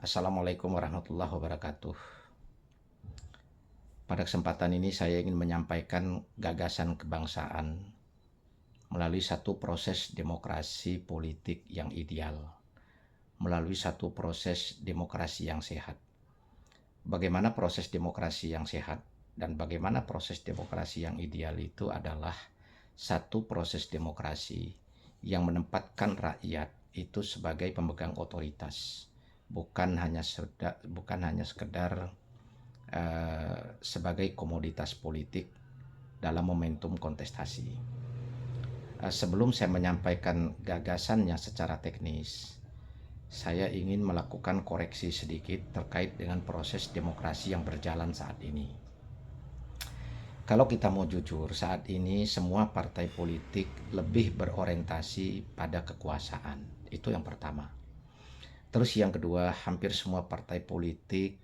Assalamualaikum warahmatullahi wabarakatuh. Pada kesempatan ini saya ingin menyampaikan gagasan kebangsaan melalui satu proses demokrasi politik yang ideal, melalui satu proses demokrasi yang sehat. Bagaimana proses demokrasi yang sehat dan bagaimana proses demokrasi yang ideal itu adalah satu proses demokrasi yang menempatkan rakyat itu sebagai pemegang otoritas, bukan hanya sekedar sebagai komoditas politik dalam momentum kontestasi. Sebelum saya menyampaikan gagasannya secara teknis, saya ingin melakukan koreksi sedikit terkait dengan proses demokrasi yang berjalan saat ini. Kalau kita mau jujur, saat ini semua partai politik lebih berorientasi pada kekuasaan. Itu yang pertama. Terus yang kedua, hampir semua partai politik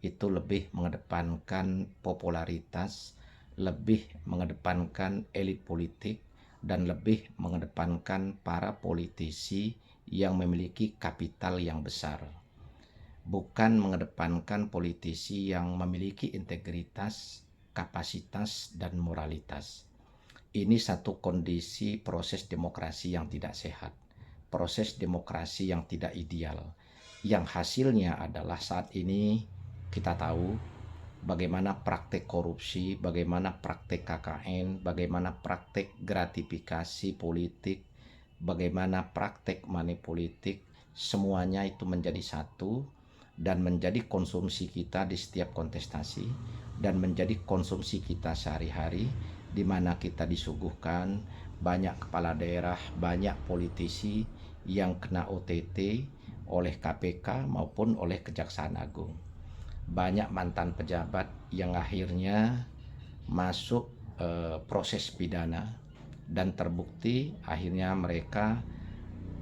itu lebih mengedepankan popularitas, lebih mengedepankan elit politik, dan lebih mengedepankan para politisi yang memiliki kapital yang besar. Bukan mengedepankan politisi yang memiliki integritas, kapasitas, dan moralitas. Ini satu kondisi proses demokrasi yang tidak sehat, proses demokrasi yang tidak ideal, yang hasilnya adalah saat ini kita tahu bagaimana praktek korupsi, bagaimana praktek KKN, bagaimana praktek gratifikasi politik, bagaimana praktek money politik, semuanya itu menjadi satu dan menjadi konsumsi kita di setiap kontestasi dan menjadi konsumsi kita sehari-hari, di mana kita disuguhkan banyak kepala daerah, banyak politisi yang kena OTT oleh KPK maupun oleh Kejaksaan Agung. Banyak mantan pejabat yang akhirnya masuk proses pidana dan terbukti akhirnya mereka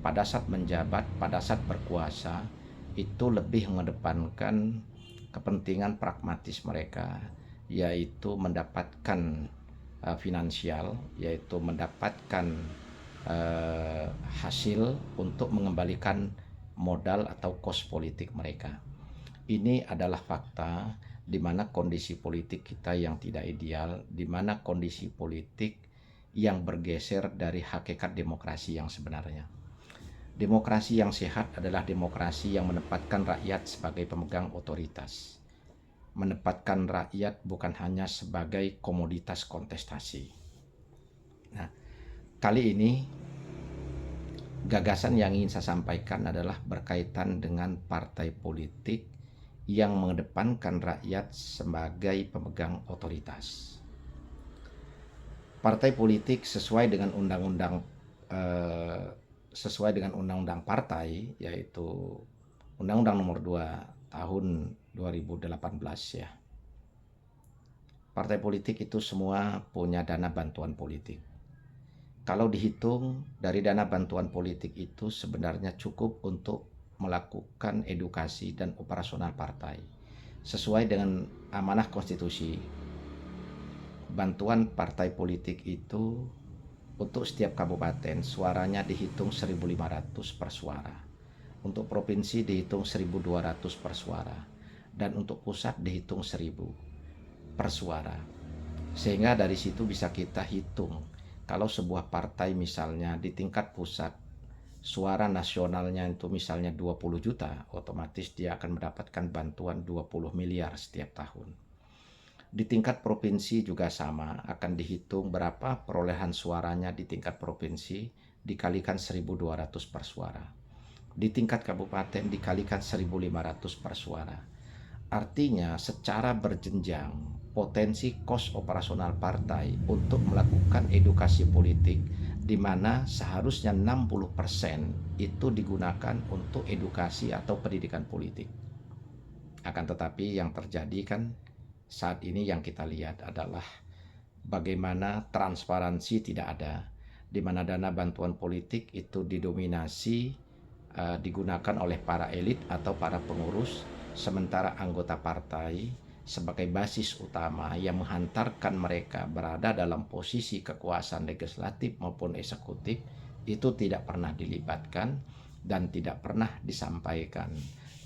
pada saat menjabat, pada saat berkuasa itu lebih mengedepankan kepentingan pragmatis mereka, yaitu mendapatkan finansial, yaitu mendapatkan hasil untuk mengembalikan modal atau kos politik mereka. Ini adalah fakta di mana kondisi politik kita yang tidak ideal, di mana kondisi politik yang bergeser dari hakikat demokrasi yang sebenarnya. Demokrasi yang sehat adalah demokrasi yang menempatkan rakyat sebagai pemegang otoritas, menempatkan rakyat bukan hanya sebagai komoditas kontestasi. Nah, kali ini gagasan yang ingin saya sampaikan adalah berkaitan dengan partai politik yang mengedepankan rakyat sebagai pemegang otoritas. Partai politik sesuai dengan undang-undang partai, yaitu Undang-Undang Nomor 2 Tahun 2018 ya. Partai politik itu semua punya dana bantuan politik. Kalau dihitung dari dana bantuan politik itu sebenarnya cukup untuk melakukan edukasi dan operasional partai. Sesuai dengan amanah konstitusi, bantuan partai politik itu untuk setiap kabupaten suaranya dihitung 1.500 per suara. Untuk provinsi dihitung 1.200 per suara. Dan untuk pusat dihitung 1.000 per suara. Sehingga dari situ bisa kita hitung kalau sebuah partai misalnya di tingkat pusat suara nasionalnya itu misalnya 20 juta, otomatis dia akan mendapatkan bantuan 20 miliar setiap tahun. Di tingkat provinsi juga sama, akan dihitung berapa perolehan suaranya di tingkat provinsi dikalikan 1.200 per suara. Di tingkat kabupaten dikalikan 1.500 per suara. Artinya secara berjenjang potensi kos operasional partai untuk melakukan edukasi politik di mana seharusnya 60% itu digunakan untuk edukasi atau pendidikan politik. Akan tetapi yang terjadi kan saat ini yang kita lihat adalah bagaimana transparansi tidak ada, di mana dana bantuan politik itu didominasi digunakan oleh para elit atau para pengurus, sementara anggota partai sebagai basis utama yang menghantarkan mereka berada dalam posisi kekuasaan legislatif maupun eksekutif itu tidak pernah dilibatkan dan tidak pernah disampaikan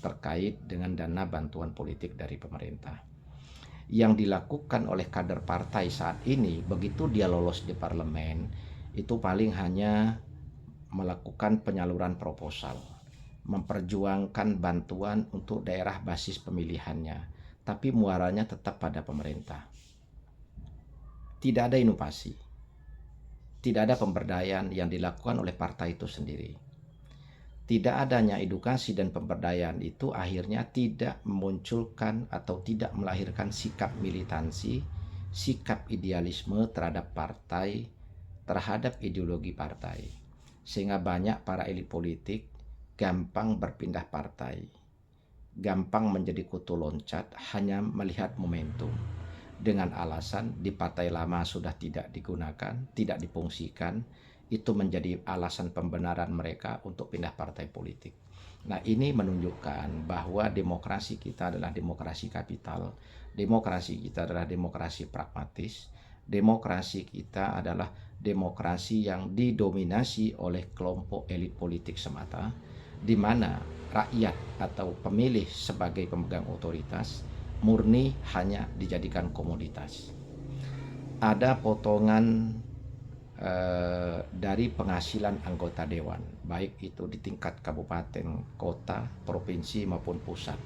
terkait dengan dana bantuan politik dari pemerintah. Yang dilakukan oleh kader partai saat ini, begitu dia lolos di parlemen, itu paling hanya melakukan penyaluran proposal, memperjuangkan bantuan untuk daerah basis pemilihannya, tapi muaranya tetap pada pemerintah. Tidak ada inovasi, tidak ada pemberdayaan yang dilakukan oleh partai itu sendiri. Tidak adanya edukasi dan pemberdayaan itu akhirnya tidak memunculkan atau tidak melahirkan sikap militansi, sikap idealisme terhadap partai, terhadap ideologi partai. Sehingga banyak para elit politik gampang berpindah partai, gampang menjadi kutu loncat hanya melihat momentum, dengan alasan di partai lama sudah tidak digunakan, tidak difungsikan. Itu menjadi alasan pembenaran mereka untuk pindah partai politik. Nah, ini menunjukkan bahwa demokrasi kita adalah demokrasi kapital, demokrasi kita adalah demokrasi pragmatis, demokrasi kita adalah demokrasi yang didominasi oleh kelompok elit politik semata, di mana rakyat atau pemilih sebagai pemegang otoritas murni hanya dijadikan komoditas. Ada potongan dari penghasilan anggota dewan, baik itu di tingkat kabupaten, kota, provinsi maupun pusat.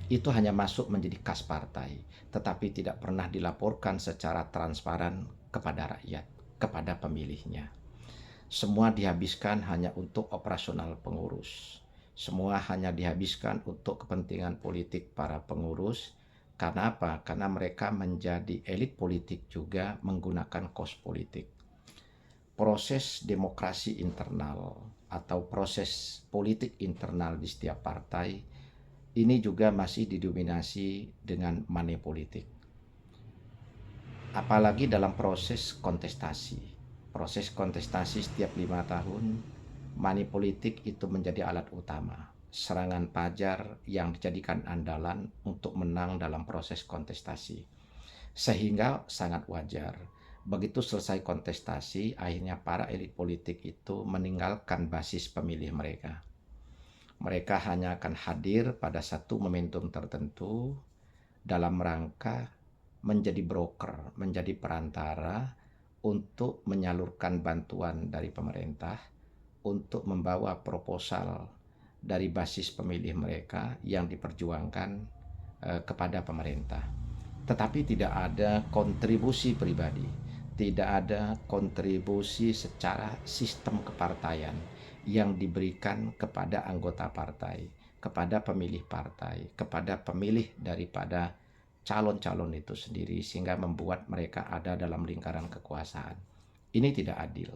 Itu hanya masuk menjadi kas partai, tetapi tidak pernah dilaporkan secara transparan kepada rakyat, kepada pemilihnya. Semua dihabiskan hanya untuk operasional pengurus. Semua hanya dihabiskan untuk kepentingan politik para pengurus. Karena apa? Karena mereka menjadi elit politik juga menggunakan kos politik. Proses demokrasi internal atau proses politik internal di setiap partai ini juga masih didominasi dengan money politik. Apalagi dalam proses kontestasi. Proses kontestasi setiap 5 tahun, money politik itu menjadi alat utama. Serangan pajar yang dijadikan andalan untuk menang dalam proses kontestasi. Sehingga sangat wajar, begitu selesai kontestasi, akhirnya para elit politik itu meninggalkan basis pemilih mereka. Mereka hanya akan hadir pada satu momentum tertentu dalam rangka menjadi broker, menjadi perantara untuk menyalurkan bantuan dari pemerintah, untuk membawa proposal dari basis pemilih mereka yang diperjuangkan kepada pemerintah. Tetapi tidak ada kontribusi pribadi, tidak ada kontribusi secara sistem kepartaian yang diberikan kepada anggota partai, kepada pemilih partai, kepada pemilih daripada calon-calon itu sendiri, sehingga membuat mereka ada dalam lingkaran kekuasaan. Ini tidak adil.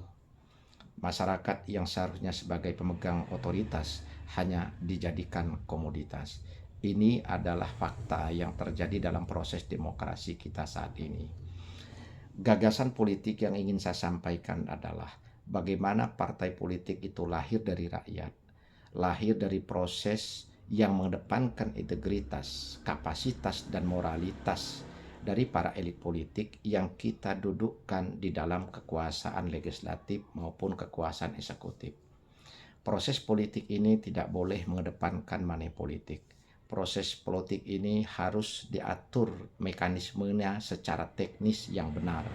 Masyarakat yang seharusnya sebagai pemegang otoritas hanya dijadikan komoditas. Ini adalah fakta yang terjadi dalam proses demokrasi kita saat ini. Gagasan politik yang ingin saya sampaikan adalah bagaimana partai politik itu lahir dari rakyat, lahir dari proses yang mengedepankan integritas, kapasitas, dan moralitas dari para elit politik yang kita dudukkan di dalam kekuasaan legislatif maupun kekuasaan eksekutif. Proses politik ini tidak boleh mengedepankan money politik. Proses politik ini harus diatur mekanismenya secara teknis yang benar,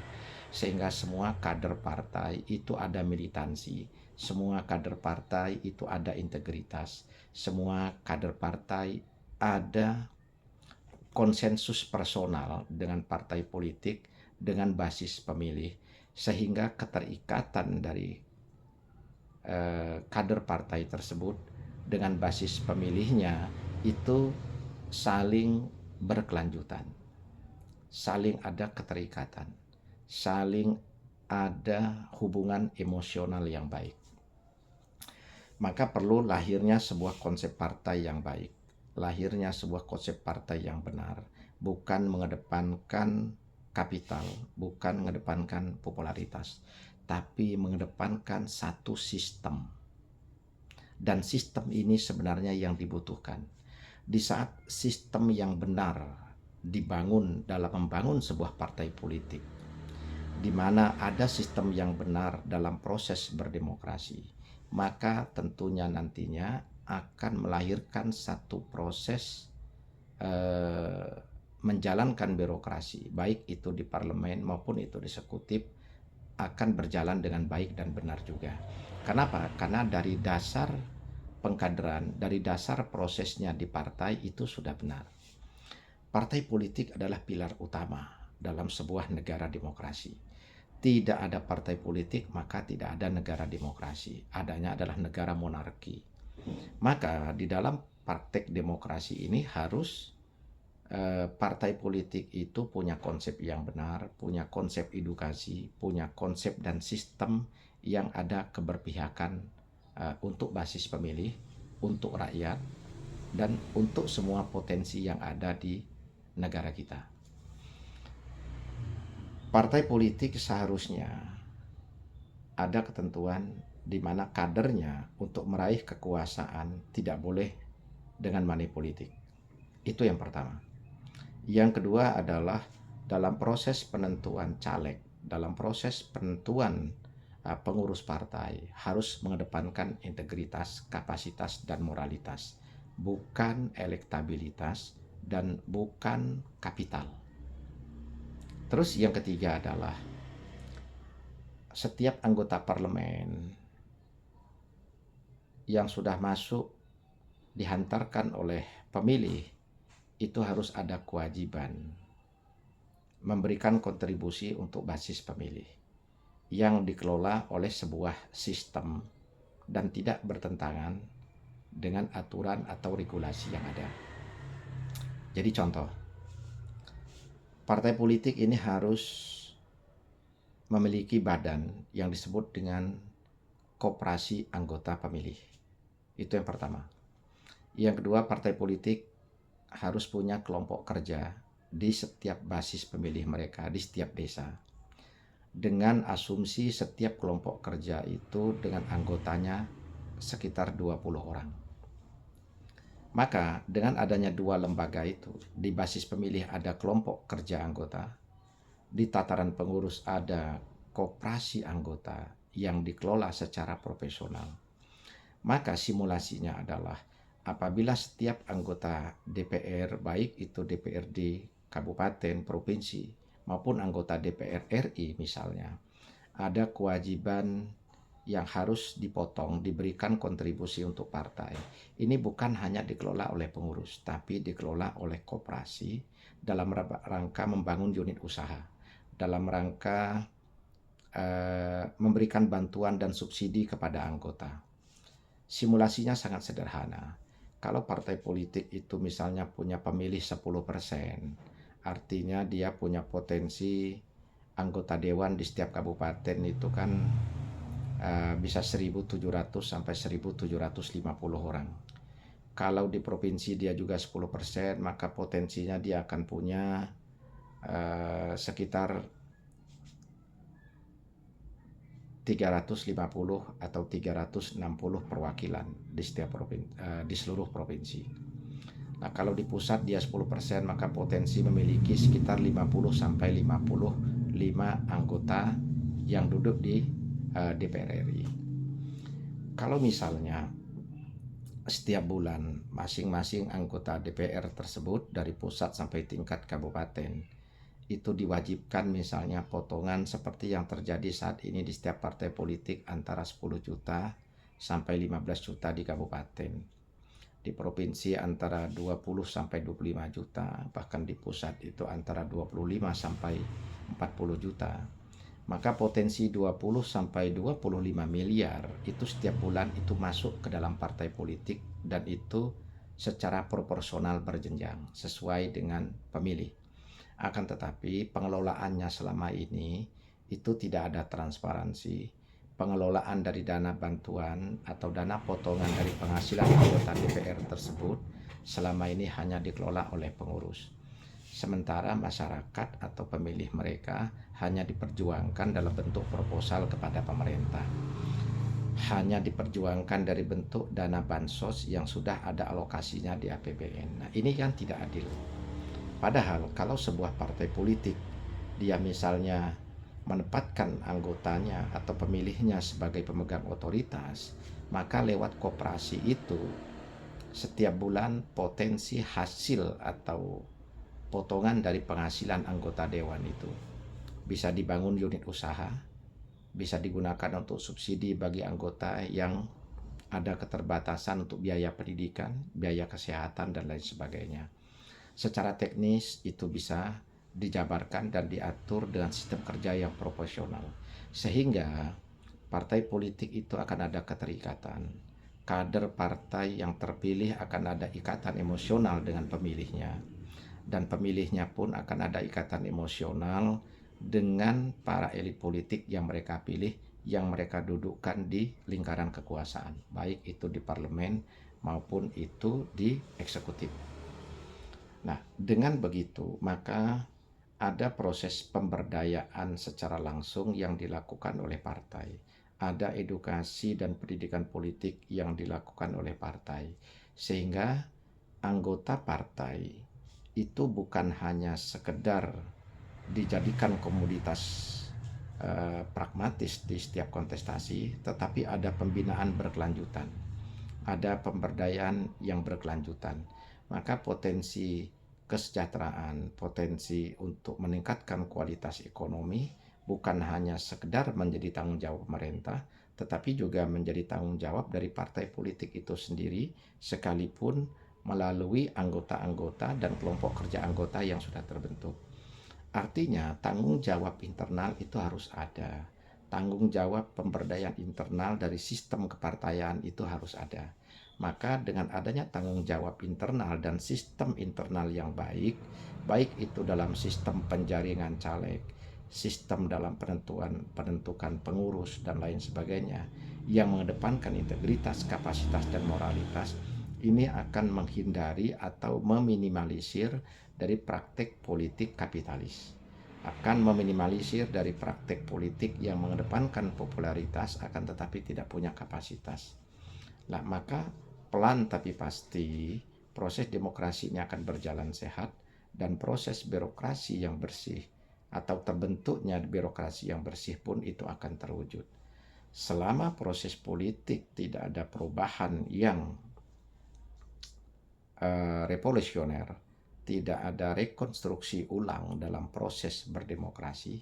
sehingga semua kader partai itu ada militansi, semua kader partai itu ada integritas, semua kader partai ada konsensus personal dengan partai politik, dengan basis pemilih, sehingga keterikatan dari kader partai tersebut dengan basis pemilihnya itu saling berkelanjutan, saling ada keterikatan, saling ada hubungan emosional yang baik. Maka perlu lahirnya sebuah konsep partai yang baik, lahirnya sebuah konsep partai yang benar, bukan mengedepankan kapital, bukan mengedepankan popularitas, tapi mengedepankan satu sistem. Dan sistem ini sebenarnya yang dibutuhkan. Di saat sistem yang benar dibangun dalam membangun sebuah partai politik, di mana ada sistem yang benar dalam proses berdemokrasi, maka tentunya nantinya akan melahirkan satu proses menjalankan birokrasi, baik itu di parlemen maupun itu di eksekutif, akan berjalan dengan baik dan benar juga. Kenapa? Karena dari dasar pengkaderan, dari dasar prosesnya di partai itu sudah benar. Partai politik adalah pilar utama dalam sebuah negara demokrasi. Tidak ada partai politik, maka tidak ada negara demokrasi. Adanya adalah negara monarki. Maka di dalam praktek demokrasi ini harus partai politik itu punya konsep yang benar, punya konsep edukasi, punya konsep dan sistem yang ada keberpihakan untuk basis pemilih, untuk rakyat, dan untuk semua potensi yang ada di negara kita. Partai politik seharusnya ada ketentuan di mana kadernya untuk meraih kekuasaan tidak boleh dengan money politik. Itu yang pertama. Yang kedua adalah dalam proses penentuan caleg, dalam proses penentuan pengurus partai harus mengedepankan integritas, kapasitas, dan moralitas, bukan elektabilitas dan bukan kapital. Terus yang ketiga adalah setiap anggota parlemen yang sudah masuk dihantarkan oleh pemilih itu harus ada kewajiban memberikan kontribusi untuk basis pemilih yang dikelola oleh sebuah sistem dan tidak bertentangan dengan aturan atau regulasi yang ada. Jadi contoh, partai politik ini harus memiliki badan yang disebut dengan koperasi anggota pemilih. Itu yang pertama. Yang kedua, partai politik harus punya kelompok kerja di setiap basis pemilih mereka, di setiap desa. Dengan asumsi setiap kelompok kerja itu dengan anggotanya sekitar 20 orang. Maka dengan adanya dua lembaga itu, di basis pemilih ada kelompok kerja anggota, di tataran pengurus ada koperasi anggota yang dikelola secara profesional. Maka simulasinya adalah apabila setiap anggota DPR, baik itu DPRD kabupaten, provinsi, maupun anggota DPR RI misalnya, ada kewajiban yang harus dipotong, diberikan kontribusi untuk partai. Ini bukan hanya dikelola oleh pengurus, tapi dikelola oleh koperasi dalam rangka membangun unit usaha, dalam rangka memberikan bantuan dan subsidi kepada anggota. Simulasinya sangat sederhana. Kalau partai politik itu misalnya punya pemilih 10%, artinya dia punya potensi anggota dewan di setiap kabupaten itu kan bisa 1.700 sampai 1.750 orang. Kalau di provinsi dia juga 10%, maka potensinya dia akan punya sekitar 350 atau 360 perwakilan di setiap di seluruh provinsi. Nah, kalau di pusat dia 10%, maka potensi memiliki sekitar 50 sampai 55 anggota yang duduk di DPR RI. Kalau misalnya setiap bulan masing-masing anggota DPR tersebut dari pusat sampai tingkat kabupaten itu diwajibkan misalnya potongan seperti yang terjadi saat ini di setiap partai politik antara 10 juta sampai 15 juta di kabupaten. Di provinsi antara 20 sampai 25 juta, bahkan di pusat itu antara 25 sampai 40 juta. Maka potensi 20 sampai 25 miliar itu setiap bulan itu masuk ke dalam partai politik dan itu secara proporsional berjenjang sesuai dengan pemilih. Akan tetapi pengelolaannya selama ini itu tidak ada transparansi. Pengelolaan dari dana bantuan atau dana potongan dari penghasilan anggota DPR tersebut selama ini hanya dikelola oleh pengurus. Sementara masyarakat atau pemilih mereka hanya diperjuangkan dalam bentuk proposal kepada pemerintah. Hanya diperjuangkan dari bentuk dana bansos yang sudah ada alokasinya di APBN. Nah, ini kan tidak adil. Padahal kalau sebuah partai politik dia misalnya menempatkan anggotanya atau pemilihnya sebagai pemegang otoritas, maka lewat koperasi itu setiap bulan potensi hasil atau potongan dari penghasilan anggota dewan itu bisa dibangun unit usaha, bisa digunakan untuk subsidi bagi anggota yang ada keterbatasan untuk biaya pendidikan, biaya kesehatan, dan lain sebagainya. Secara teknis itu bisa dijabarkan dan diatur dengan sistem kerja yang proporsional, sehingga partai politik itu akan ada keterikatan. Kader partai yang terpilih akan ada ikatan emosional dengan pemilihnya, dan pemilihnya pun akan ada ikatan emosional dengan para elit politik yang mereka pilih, yang mereka dudukkan di lingkaran kekuasaan, baik itu di parlemen maupun itu di eksekutif. Nah, dengan begitu maka ada proses pemberdayaan secara langsung yang dilakukan oleh partai. Ada edukasi dan pendidikan politik yang dilakukan oleh partai. Sehingga anggota partai itu bukan hanya sekedar dijadikan komoditas pragmatis di setiap kontestasi, tetapi ada pembinaan berkelanjutan, ada pemberdayaan yang berkelanjutan. Maka potensi kesejahteraan, potensi untuk meningkatkan kualitas ekonomi bukan hanya sekedar menjadi tanggung jawab pemerintah, tetapi juga menjadi tanggung jawab dari partai politik itu sendiri, sekalipun melalui anggota-anggota dan kelompok kerja anggota yang sudah terbentuk. Artinya tanggung jawab internal itu harus ada. Tanggung jawab pemberdayaan internal dari sistem kepartaian itu harus ada. Maka dengan adanya tanggung jawab internal dan sistem internal yang baik, baik itu dalam sistem penjaringan caleg, sistem dalam penentukan pengurus dan lain sebagainya, yang mengedepankan integritas, kapasitas, dan moralitas, ini akan menghindari atau meminimalisir dari praktek politik kapitalis, akan meminimalisir dari praktek politik yang mengedepankan popularitas akan tetapi tidak punya kapasitas. Nah, maka pelan tapi pasti proses demokrasi ini akan berjalan sehat, dan proses birokrasi yang bersih atau terbentuknya birokrasi yang bersih pun itu akan terwujud. Selama proses politik tidak ada perubahan yang revolusioner, tidak ada rekonstruksi ulang dalam proses berdemokrasi,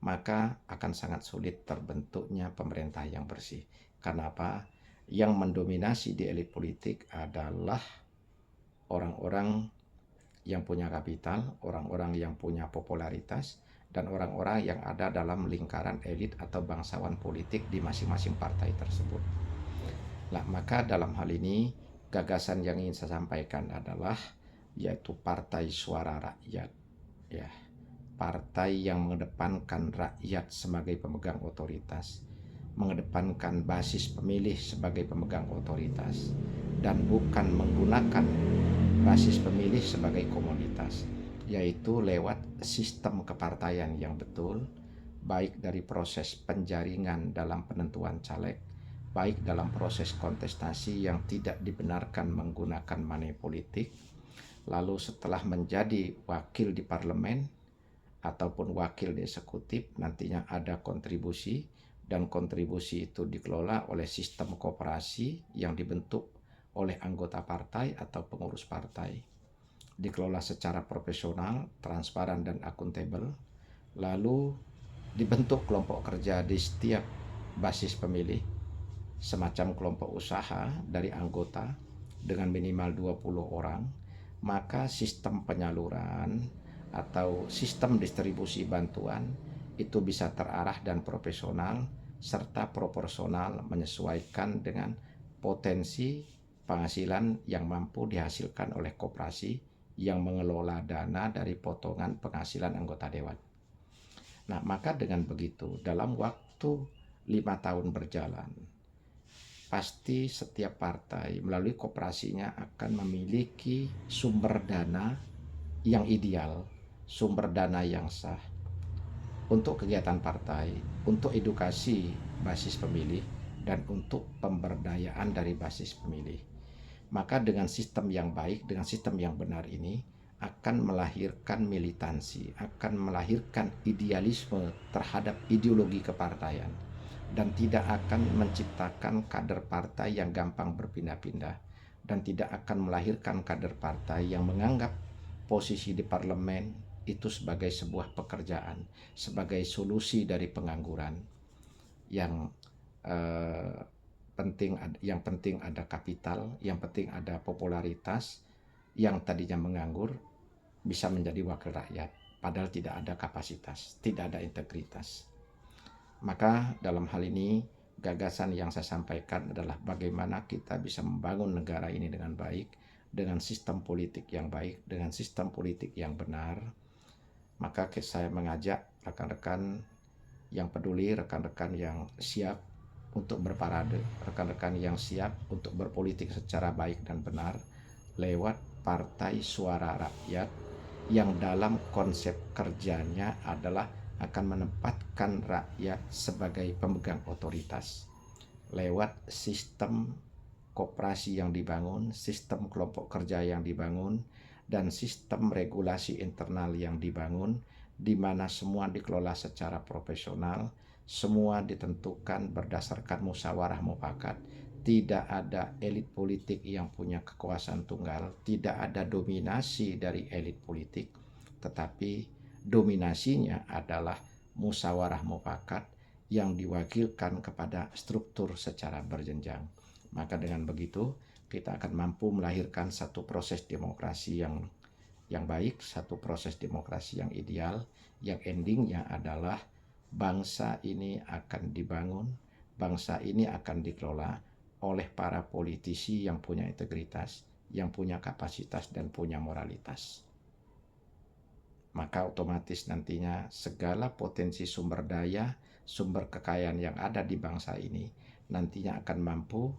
maka akan sangat sulit terbentuknya pemerintah yang bersih. Kenapa? Yang mendominasi di elit politik adalah orang-orang yang punya kapital, orang-orang yang punya popularitas, dan orang-orang yang ada dalam lingkaran elit atau bangsawan politik di masing-masing partai tersebut. Nah, maka dalam hal ini gagasan yang ingin saya sampaikan adalah yaitu partai suara rakyat, ya, partai yang mengedepankan rakyat sebagai pemegang otoritas, mengedepankan basis pemilih sebagai pemegang otoritas, dan bukan menggunakan basis pemilih sebagai komoditas, yaitu lewat sistem kepartaian yang betul, baik dari proses penjaringan dalam penentuan caleg, baik dalam proses kontestasi yang tidak dibenarkan menggunakan money politik, lalu setelah menjadi wakil di parlemen ataupun wakil di eksekutif nantinya ada kontribusi, dan kontribusi itu dikelola oleh sistem koperasi yang dibentuk oleh anggota partai atau pengurus partai, dikelola secara profesional, transparan, dan akuntabel. Lalu dibentuk kelompok kerja di setiap basis pemilih, semacam kelompok usaha dari anggota dengan minimal 20 orang. Maka sistem penyaluran atau sistem distribusi bantuan itu bisa terarah dan profesional serta proporsional menyesuaikan dengan potensi penghasilan yang mampu dihasilkan oleh koperasi yang mengelola dana dari potongan penghasilan anggota dewan. Nah, maka dengan begitu dalam waktu 5 tahun berjalan, pasti setiap partai melalui koperasinya akan memiliki sumber dana yang ideal, sumber dana yang sah untuk kegiatan partai, untuk edukasi basis pemilih, dan untuk pemberdayaan dari basis pemilih. Maka dengan sistem yang baik, dengan sistem yang benar ini akan melahirkan militansi, akan melahirkan idealisme terhadap ideologi kepartaian, dan tidak akan menciptakan kader partai yang gampang berpindah-pindah. dan tidak akan melahirkan kader partai yang menganggap posisi di parlemen itu sebagai sebuah pekerjaan, sebagai solusi dari pengangguran. Yang penting ada kapital, yang penting ada popularitas, yang tadinya menganggur bisa menjadi wakil rakyat, padahal tidak ada kapasitas, tidak ada integritas. Maka dalam hal ini gagasan yang saya sampaikan adalah bagaimana kita bisa membangun negara ini dengan baik, dengan sistem politik yang baik, dengan sistem politik yang benar. Maka saya mengajak rekan-rekan yang peduli, rekan-rekan yang siap untuk berparade, rekan-rekan yang siap untuk berpolitik secara baik dan benar lewat Partai Suara Rakyat yang dalam konsep kerjanya adalah akan menempatkan rakyat sebagai pemegang otoritas lewat sistem koperasi yang dibangun, sistem kelompok kerja yang dibangun, dan sistem regulasi internal yang dibangun, di mana semua dikelola secara profesional, semua ditentukan berdasarkan musyawarah mufakat. Tidak ada elit politik yang punya kekuasaan tunggal, tidak ada dominasi dari elit politik, tetapi dominasinya adalah musyawarah mufakat yang diwakilkan kepada struktur secara berjenjang. Maka dengan begitu kita akan mampu melahirkan satu proses demokrasi yang baik, satu proses demokrasi yang ideal, yang endingnya adalah bangsa ini akan dibangun, bangsa ini akan dikelola oleh para politisi yang punya integritas, yang punya kapasitas dan punya moralitas. Maka otomatis nantinya segala potensi sumber daya, sumber kekayaan yang ada di bangsa ini nantinya akan mampu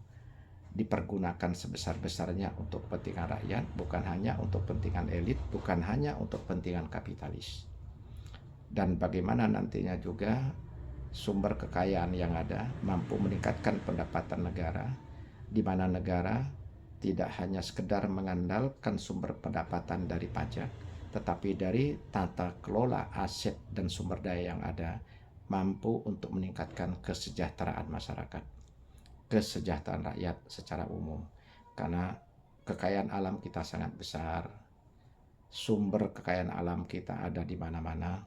dipergunakan sebesar-besarnya untuk kepentingan rakyat, bukan hanya untuk kepentingan elit, bukan hanya untuk kepentingan kapitalis. Dan bagaimana nantinya juga sumber kekayaan yang ada mampu meningkatkan pendapatan negara, di mana negara tidak hanya sekedar mengandalkan sumber pendapatan dari pajak, tetapi dari tata kelola aset dan sumber daya yang ada mampu untuk meningkatkan kesejahteraan masyarakat, kesejahteraan rakyat secara umum. Karena kekayaan alam kita sangat besar, sumber kekayaan alam kita ada di mana-mana,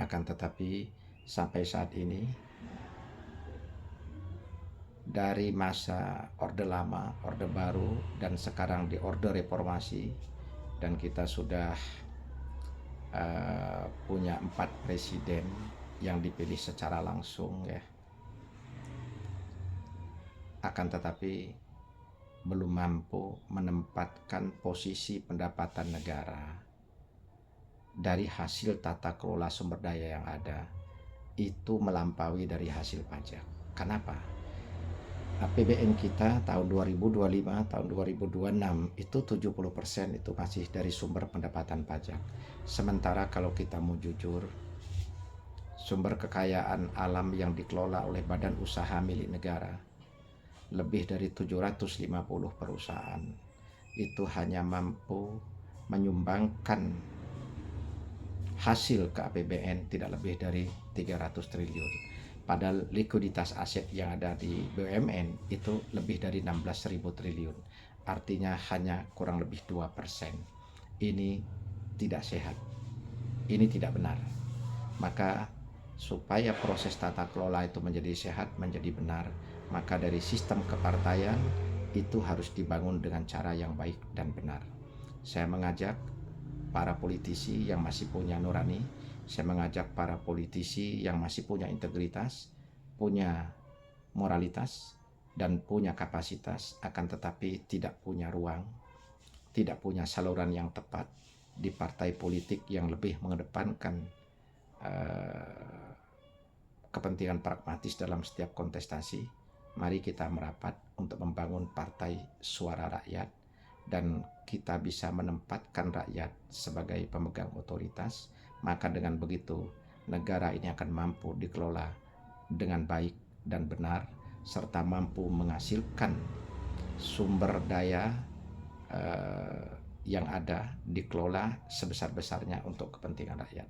akan tetapi sampai saat ini dari masa Orde Lama, Orde Baru, dan sekarang di Orde Reformasi, dan kita sudah punya 4 presiden yang dipilih secara langsung ya. Akan tetapi belum mampu menempatkan posisi pendapatan negara dari hasil tata kelola sumber daya yang ada itu melampaui dari hasil pajak. Kenapa? APBN kita tahun 2025, tahun 2026 itu 70% itu masih dari sumber pendapatan pajak. Sementara kalau kita mau jujur, sumber kekayaan alam yang dikelola oleh badan usaha milik negara lebih dari 750 perusahaan itu hanya mampu menyumbangkan hasil ke APBN tidak lebih dari 300 triliun. Padahal likuiditas aset yang ada di BUMN itu lebih dari 16.000 triliun. Artinya hanya kurang lebih 2%. Ini tidak sehat. Ini tidak benar. Maka supaya proses tata kelola itu menjadi sehat, menjadi benar, maka dari sistem kepartaian itu harus dibangun dengan cara yang baik dan benar. Saya mengajak para politisi yang masih punya nurani, saya mengajak para politisi yang masih punya integritas, punya moralitas, dan punya kapasitas, akan tetapi tidak punya ruang, tidak punya saluran yang tepat di partai politik yang lebih mengedepankan kepentingan pragmatis dalam setiap kontestasi. Mari kita merapat untuk membangun Partai Suara Rakyat, dan kita bisa menempatkan rakyat sebagai pemegang otoritas. Maka dengan begitu negara ini akan mampu dikelola dengan baik dan benar, serta mampu menghasilkan sumber daya yang ada dikelola sebesar-besarnya untuk kepentingan rakyat.